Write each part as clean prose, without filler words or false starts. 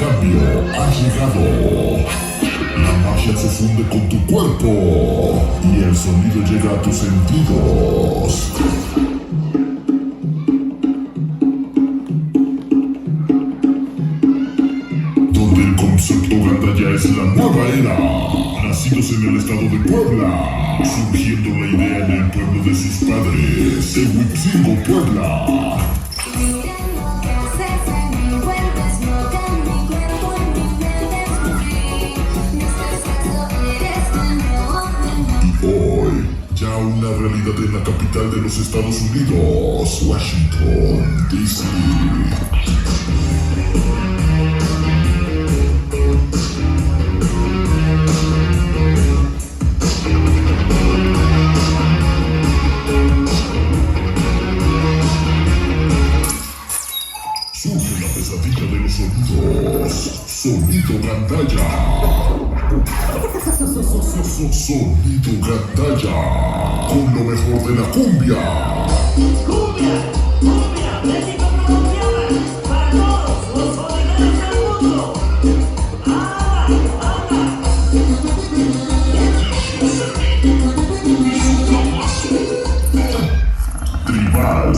cambio ha llegado. La magia se funde con tu cuerpo y el sonido llega a tus sentidos. Donde el concepto gandaya es la nueva era. Nacidos en el estado de Puebla, surgiendo la idea en el pueblo de sus padres, de Huitzingo, Puebla. Hoy, ya una realidad en la capital de los Estados Unidos, Washington, D.C. Surge la pesadilla de los sonidos, sonido gandaya. Sonido gandaya, con lo mejor de la cumbia. Cumbia, cumbia, México pronunciada para todos los jóvenes del mundo. Tribal.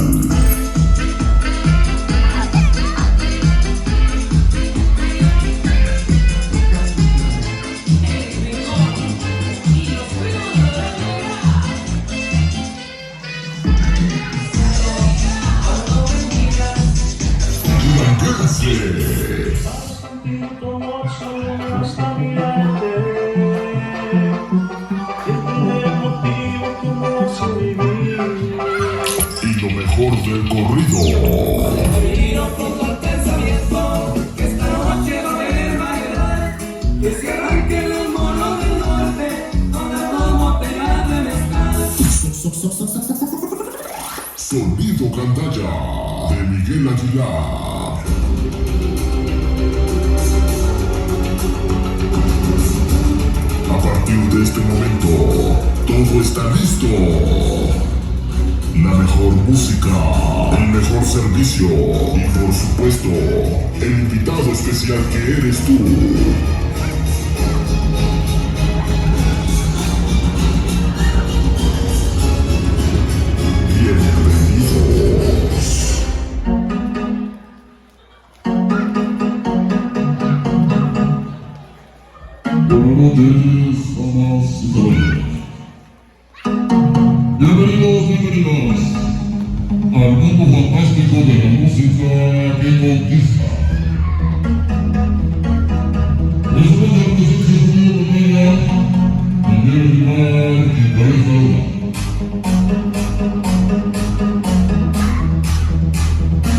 Y lo mejor del corrido. Vino con el pensamiento que esta noche va a haber variedad, que se arranquen los monos del norte, donde vamos a pegar de mezcal. Sonido gandaya de Miguel Aguilar. A partir de este momento, todo está listo. La mejor música, el mejor servicio y por supuesto, el invitado especial que eres tú. Bienvenidos. Buenos días, damas y caballeros. Bienvenidos al mundo fantástico de la música que conquista. Después de la presencia de Julio Romero, Miguel Aguilar y Cabeza Luna.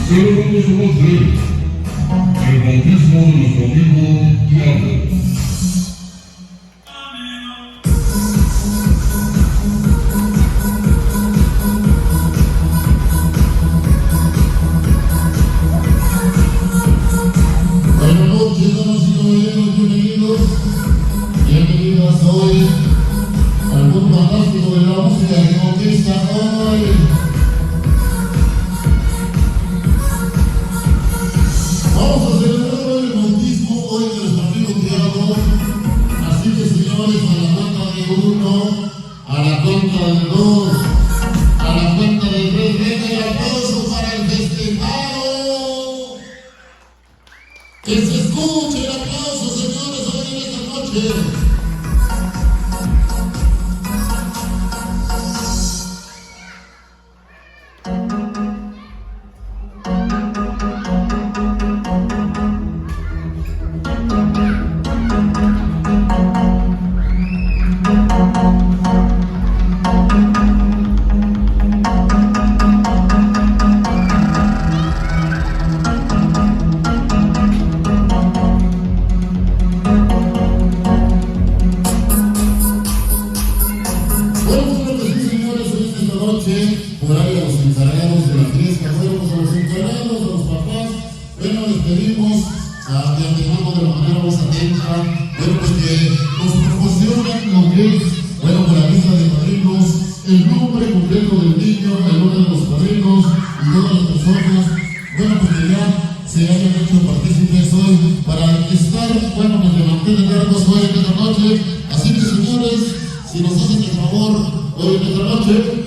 Celebrando su noche, el bautismo de nuestro amigo Diablo. Bienvenidos hoy al mundo fantástico de la música que conquista hoy. Vamos a celebrar el bautismo hoy de nuestro amigo Tiago. Así que señores, a la cuenta de 1, a la cuenta de 2, a la cuenta de 3, venga el aplauso para el festejado. Que se escuche el aplauso, señores, hoy en esta noche. Por ahí a los encargados de la fiesta, bueno, a los encargados, a los papás, bueno, les pedimos de antemano de la manera más atenta, bueno, pues que nos proporcionen lo que es, bueno, con la lista de padrinos, el nombre completo del niño, el orden de los padrinos y todas las personas, bueno, pues que ya se hayan hecho partícipes hoy para estar, bueno, de mantener largos hoy en esta noche. Así que señores, si nos hacen el favor, hoy en esta noche,